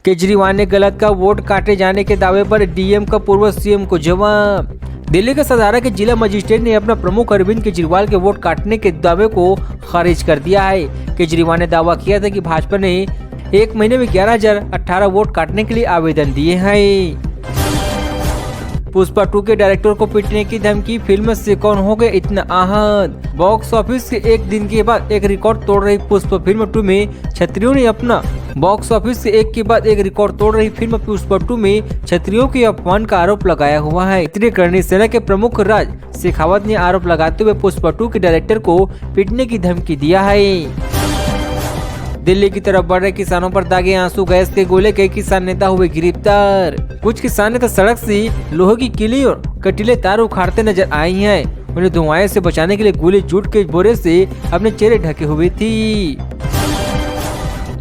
केजरीवाल ने गलत का वोट काटे जाने के दावे पर डीएम का पूर्व सीएम को जवाब। दिल्ली के सदारा के जिला मजिस्ट्रेट ने अपना प्रमुख अरविंद केजरीवाल के वोट काटने के दावे को खारिज कर दिया है। केजरीवाल ने दावा किया था कि भाजपा ने एक महीने में 11,018 वोट काटने के लिए आवेदन दिए हैं। पुष्पा 2 के डायरेक्टर को पीटने की धमकी, फिल्म से कौन हो गए इतना आहत। बॉक्स ऑफिस के एक दिन के बाद एक रिकॉर्ड तोड़ रही पुष्पा फिल्म 2 में क्षत्रियों ने अपना बॉक्स ऑफिस से एक के बाद एक रिकॉर्ड तोड़ रही फिल्म पुष्पा 2 में क्षत्रियों के अपमान का आरोप लगाया हुआ है। क्षेत्रीय करणी सेना के प्रमुख राज शेखावत ने आरोप लगाते हुए पुष्पा 2 के डायरेक्टर को पीटने की धमकी दिया है। दिल्ली की तरफ बढ़ रहे किसानों पर दागे आंसू गैस के गोले, कई किसान नेता हुए गिरफ्तार। कुछ किसान नेता सड़क से लोहे की किली और कटीले तार उखाड़ते नजर आई हैं। उन्हें धुआं से बचाने के लिए गोली जूट के बोरे से अपने चेहरे ढके हुए थी।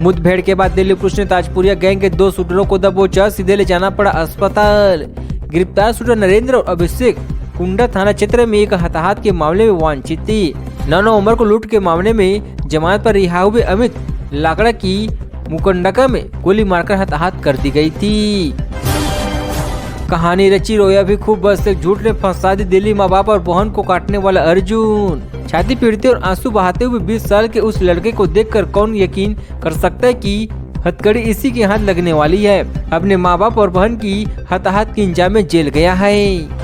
मुठभेड़ के बाद दिल्ली पुलिस ने ताजपुरिया गैंग के 2 शूटरों को दबोचा, सीधे ले जाना पड़ा अस्पताल। गिरफ्तार शूटर नरेंद्र और अभिषेक कुंडा थाना क्षेत्र में एक हताहत के मामले में वांछित थी। 9 नवंबर को लूट के मामले में जमानत पर रिहा हुए अमित लाकड़ा की मुकंडका में गोली मारकर हताहत कर दी गई थी। कहानी रची रोया भी खूब, बस एक झूठ ने फंसा दी दिल्ली माँ बाप और बहन को काटने वाला अर्जुन। छाती पीटते और आंसू बहाते हुए 20 साल के उस लड़के को देखकर कौन यकीन कर सकता है कि हथकड़ी इसी के हाथ लगने वाली है। अपने माँ बाप और बहन की हताहत के इंजाम में जेल गया है।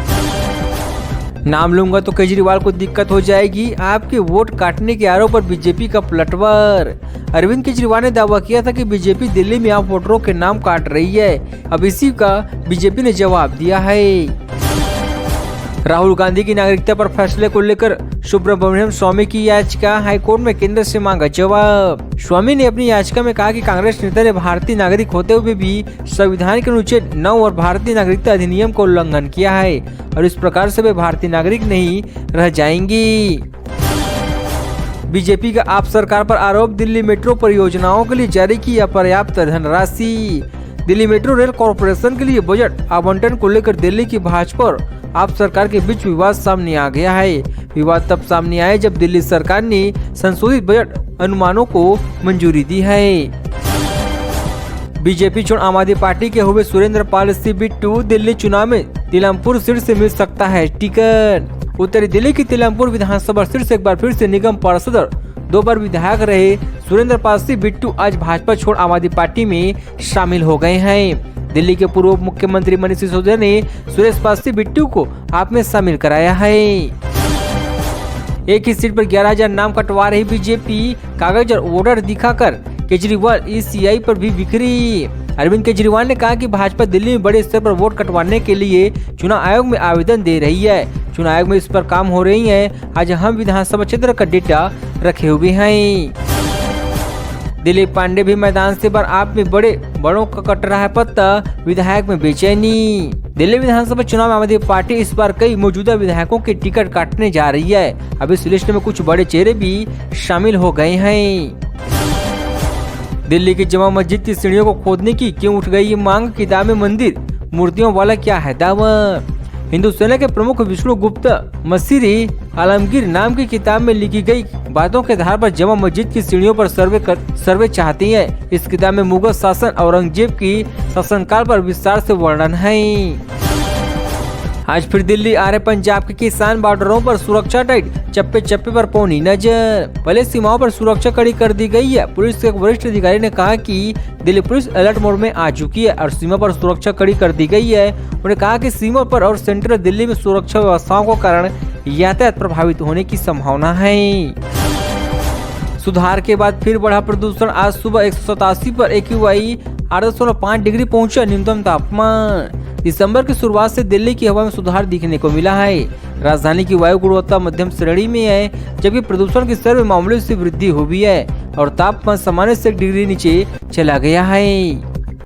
नाम लूंगा तो केजरीवाल को दिक्कत हो जाएगी, आपके वोट काटने के आरोप पर बीजेपी का पलटवार। अरविंद केजरीवाल ने दावा किया था कि बीजेपी दिल्ली में आप वोटरों के नाम काट रही है। अब इसी का बीजेपी ने जवाब दिया है। राहुल गांधी की नागरिकता पर फैसले को लेकर सुब्रमण्यम स्वामी की याचिका, हाईकोर्ट में केंद्र से मांगा जवाब। स्वामी ने अपनी याचिका में कहा कि कांग्रेस नेता ने भारतीय नागरिक होते हुए भी संविधान के अनुच्छेद 9 और भारतीय नागरिकता अधिनियम का उल्लंघन किया है और इस प्रकार से वे भारतीय नागरिक नहीं रह जाएंगी। बीजेपी का आप सरकार पर आरोप, दिल्ली मेट्रो परियोजनाओं के लिए जारी की अपर्याप्त धनराशि। दिल्ली मेट्रो रेल कॉरपोरेशन के लिए बजट आवंटन को लेकर दिल्ली की भाजपा और आप सरकार के बीच विवाद सामने आ गया है। विवाद तब सामने आया जब दिल्ली सरकार ने संशोधित बजट अनुमानों को मंजूरी दी है। बीजेपी छोड़ आम आदमी पार्टी के हुए सुरेंद्र पाल सिंह बिट्टू दिल्ली चुनाव में तिलमपुर सीट से मिल सकता है टिकट। उत्तरी दिल्ली की तिलमपुर विधानसभा सीट से एक बार फिर से निगम पार्षद और 2 बार विधायक रहे सुरेंद्र पाल सिंह बिट्टू आज भाजपा छोड़ आम आदमी पार्टी में शामिल हो गए हैं। दिल्ली के पूर्व मुख्यमंत्री मनीष सिसोदिया ने सुरेश पाल सिंह बिट्टू को आप में शामिल कराया है। एक ही सीट पर 11,000 नाम कटवा रही बीजेपी, कागज और वोटर दिखाकर केजरीवाल ईसीआई पर भी बिखरी। अरविंद केजरीवाल ने कहा कि भाजपा दिल्ली में बड़े स्तर पर वोट कटवाने के लिए चुनाव आयोग में आवेदन दे रही है। चुनाव आयोग में इस पर काम हो रही है। आज हम विधानसभा क्षेत्र का डेटा रखे हुए हैं। दिलीप पांडे भी मैदान से बाहर, आप में बड़ों का कट रहा है पत्ता, विधायक में बेचैनी। दिल्ली विधानसभा चुनाव में आम आदमी पार्टी इस बार कई मौजूदा विधायकों के टिकट काटने जा रही है। अब इस लिस्ट में कुछ बड़े चेहरे भी शामिल हो गए हैं। दिल्ली की जमा मस्जिद की सीढ़ियों को खोदने की क्यों उठ गई ये मांग, किताब में मंदिर मूर्तियों वाला क्या है दावा। हिंदू सेना के प्रमुख विष्णु गुप्ता मसीरी आलमगीर नाम की किताब में लिखी गई बातों के आधार पर जमा मस्जिद की सीढ़ियों पर सर्वे चाहती है। इस किताब में मुगल शासन औरंगजेब की शासनकाल पर विस्तार से वर्णन है। आज फिर दिल्ली आ रहे पंजाब के किसान, बॉर्डरों पर सुरक्षा टाइट, चप्पे चप्पे पर पौनी नजर। पहले सीमाओं पर सुरक्षा कड़ी कर दी गई है। पुलिस के एक वरिष्ठ अधिकारी ने कहा कि दिल्ली पुलिस अलर्ट मोड में आ चुकी है और सीमा पर सुरक्षा कड़ी कर दी गई है। उन्होंने कहा कि सीमा पर और सेंट्रल दिल्ली में सुरक्षा व्यवस्थाओं के कारण यातायात प्रभावित होने की संभावना है। सुधार के बाद फिर बढ़ा प्रदूषण, आज सुबह 187 पर AQI 8.5 डिग्री पहुंचा न्यूनतम तापमान। दिसंबर की शुरुआत से दिल्ली की हवा में सुधार दिखने को मिला है। राजधानी की वायु गुणवत्ता मध्यम श्रेणी में है, जबकि प्रदूषण के स्तर में मामूली सी वृद्धि हुई है और तापमान सामान्य से 1 डिग्री नीचे चला गया है।